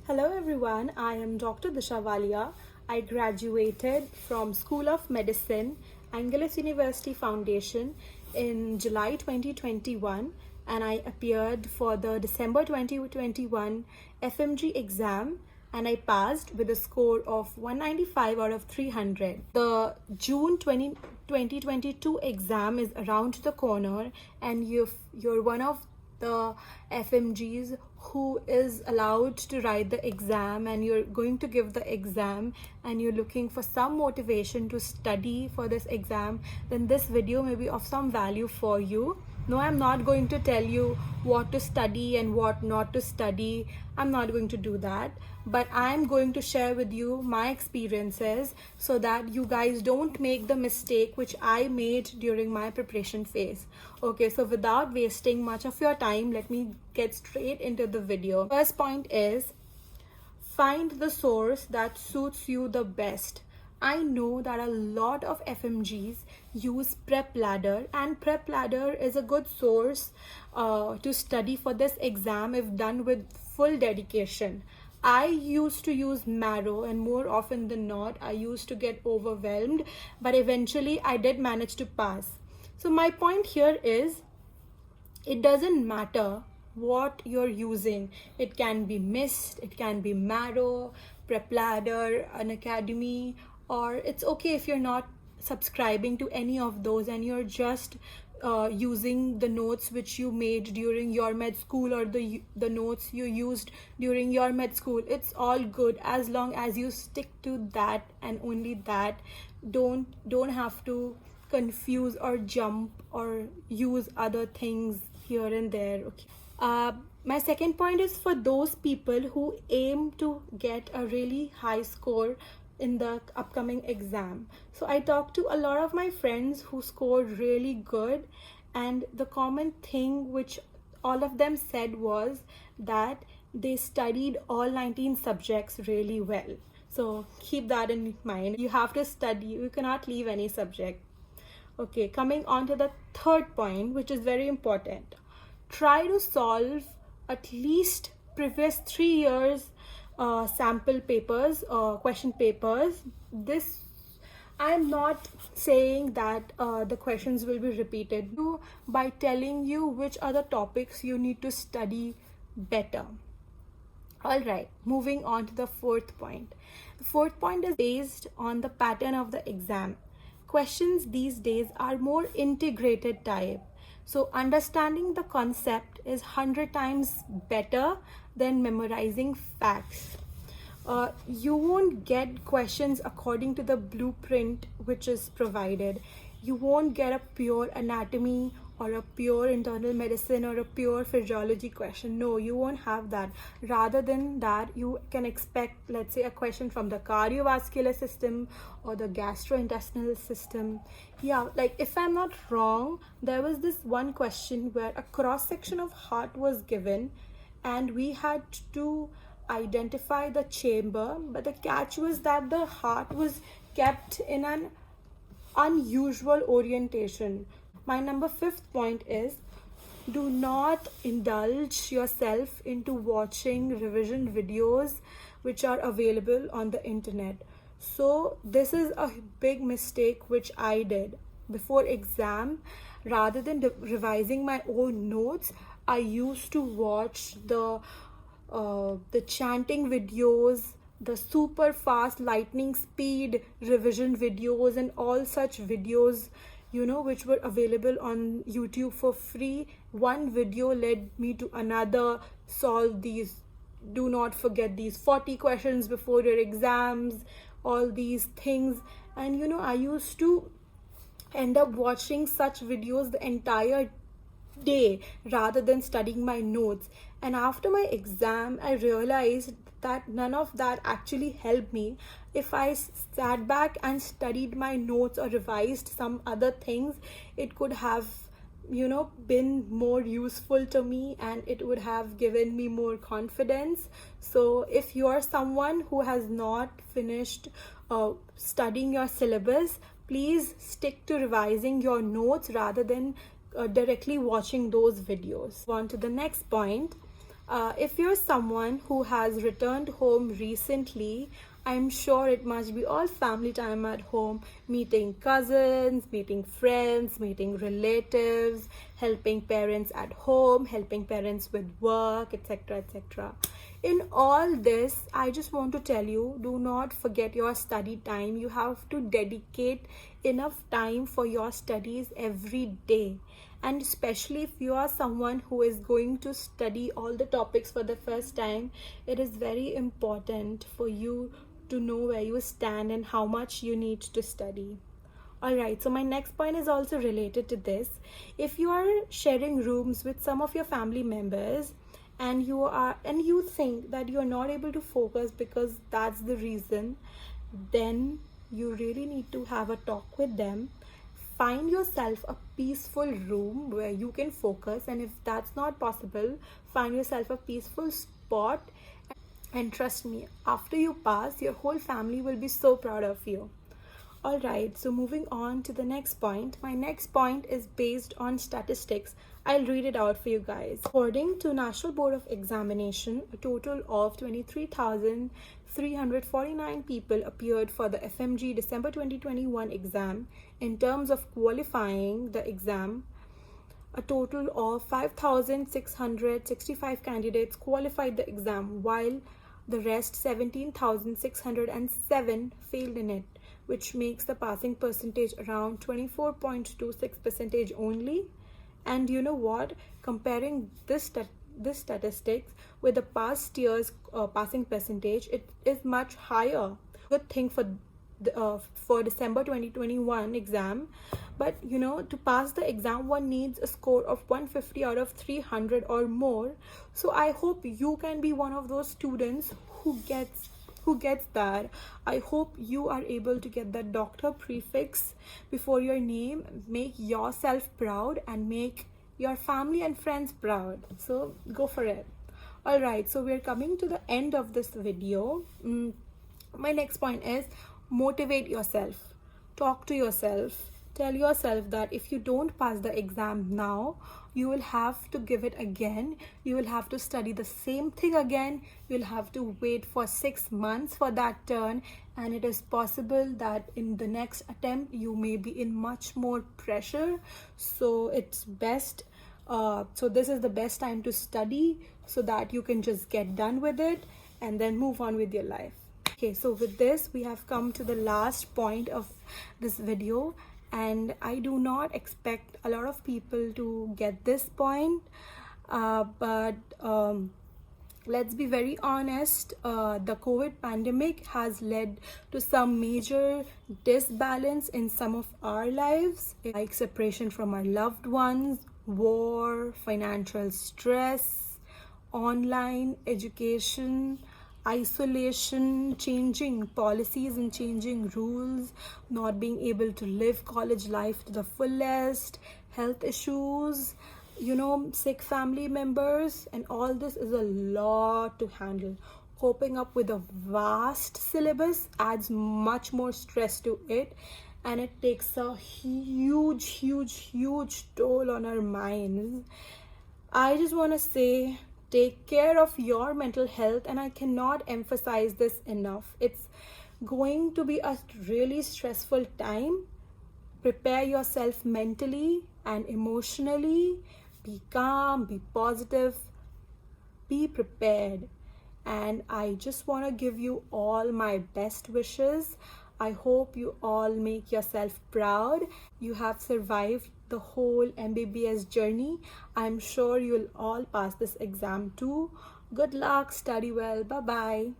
Hello everyone, I am Dr. Disha Walia. I graduated from School of Medicine, Angelus University Foundation in July 2021 and I appeared for the December 2021 FMG exam and I passed with a score of 195 out of 300. The June 2022 exam is around the corner and you're one of the FMGs who is allowed to write the exam and you're going to give the exam and you're looking for some motivation to study for this exam, then this video may be of some value for you. No, I'm not going to tell you what to study and what not to study. I'm not going to do that. But I'm going to share with you my experiences so that you guys don't make the mistake which I made during my preparation phase. Okay, so without wasting much of your time, let me get straight into the video. First point is find the source that suits you the best. I know that a lot of FMGs use Prep Ladder, and Prep Ladder is a good source to study for this exam if done with full dedication. I used to use Marrow, and more often than not, I used to get overwhelmed, but eventually I did manage to pass. So my point here is, it doesn't matter what you're using. It can be Mist, it can be Marrow, Prep Ladder, Unacademy, or it's okay if you're not subscribing to any of those and you're just using the notes which you made during your med school or the notes you used during your med school. It's all good as long as you stick to that and only that. Don't have to confuse or jump or use other things here and there. Okay. My second point is for those people who aim to get a really high score in the upcoming exam. So I talked to a lot of my friends who scored really good, and the common thing which all of them said was that they studied all 19 subjects really well. So keep that in mind. You have to study, you cannot leave any subject. Okay, coming on to the third point, which is very important. Try to solve at least previous 3 years sample papers, question papers. This, I'm not saying that the questions will be repeated by telling you which are the topics you need to study better. All right, moving on to the fourth point. The fourth point is based on the pattern of the exam. Questions these days are more integrated type. So understanding the concept is 100 times better than memorizing facts. You won't get questions according to the blueprint which is provided. You won't get a pure anatomy or a pure internal medicine or a pure physiology question. No, you won't have that. Rather than that, you can expect, let's say, a question from the cardiovascular system or the gastrointestinal system. Yeah, like if I'm not wrong, there was this one question where a cross section of heart was given and we had to identify the chamber, but the catch was that the heart was kept in an unusual orientation. My number fifth point is, do not indulge yourself into watching revision videos which are available on the internet. So this is a big mistake which I did before exam. Rather than revising my own notes, I used to watch the chanting videos, the super fast lightning speed revision videos and all such videos, which were available on YouTube for free. One video led me to another. Solve these, do not forget these 40 questions before your exams, all these things. And I used to end up watching such videos the entire day rather than studying my notes. And after my exam, I realized that none of that actually helped me. If I sat back and studied my notes or revised some other things, it could have been more useful to me and it would have given me more confidence. So if you are someone who has not finished studying your syllabus, please stick to revising your notes rather than directly watching those videos. On to the next point. If you're someone who has returned home recently, I'm sure it must be all family time at home, meeting cousins, meeting friends, meeting relatives, helping parents at home, helping parents with work, etc. etc. In all this, I just want to tell you, do not forget your study time. You have to dedicate enough time for your studies every day. And especially if you are someone who is going to study all the topics for the first time, it is very important for you to know where you stand and how much you need to study. Alright, so my next point is also related to this. If you are sharing rooms with some of your family members and you think that you are not able to focus because that's the reason, then you really need to have a talk with them. Find yourself a peaceful room where you can focus, and if that's not possible, find yourself a peaceful spot, and trust me, after you pass, your whole family will be so proud of you. Alright, so moving on to the next point. My next point is based on statistics. I'll read it out for you guys. According to National Board of Examination, a total of 23,349 people appeared for the FMG December 2021 exam. In terms of qualifying the exam, a total of 5,665 candidates qualified the exam, while the rest 17,607 failed in it, which makes the passing percentage around 24.26% only. And you know what? Comparing this statistics with the past year's passing percentage, it is much higher. Good thing for December 2021 exam. But you know, to pass the exam, one needs a score of 150 out of 300 or more. So I hope you can be one of those students who gets that. I hope you are able to get that doctor prefix before your name. Make yourself proud and make your family and friends proud. So go for it. Alright, so we're coming to the end of this video. My next point is motivate yourself. Talk to yourself. Tell yourself that if you don't pass the exam now, you will have to give it again. You will have to study the same thing again. You'll have to wait for 6 months for that turn, and it is possible that in the next attempt you may be in much more pressure. So it's best, so this is the best time to study so that you can just get done with it and then move on with your life. Okay, so with this we have come to the last point of this video, and I do not expect a lot of people to get this point, but let's be very honest, the COVID pandemic has led to some major disbalance in some of our lives, like separation from our loved ones, war, financial stress, online education, isolation, changing policies and changing rules, not being able to live college life to the fullest, health issues, you know, sick family members, and all this is a lot to handle. Coping up with a vast syllabus adds much more stress to it, and it takes a huge toll on our minds. I just want to say, take care of your mental health, and I cannot emphasize this enough. It's going to be a really stressful time. Prepare yourself mentally and emotionally. Be calm, be positive, be prepared. And I just want to give you all my best wishes. I hope you all make yourself proud. You have survived the whole MBBS journey. I'm sure you'll all pass this exam too. Good luck, study well, bye-bye.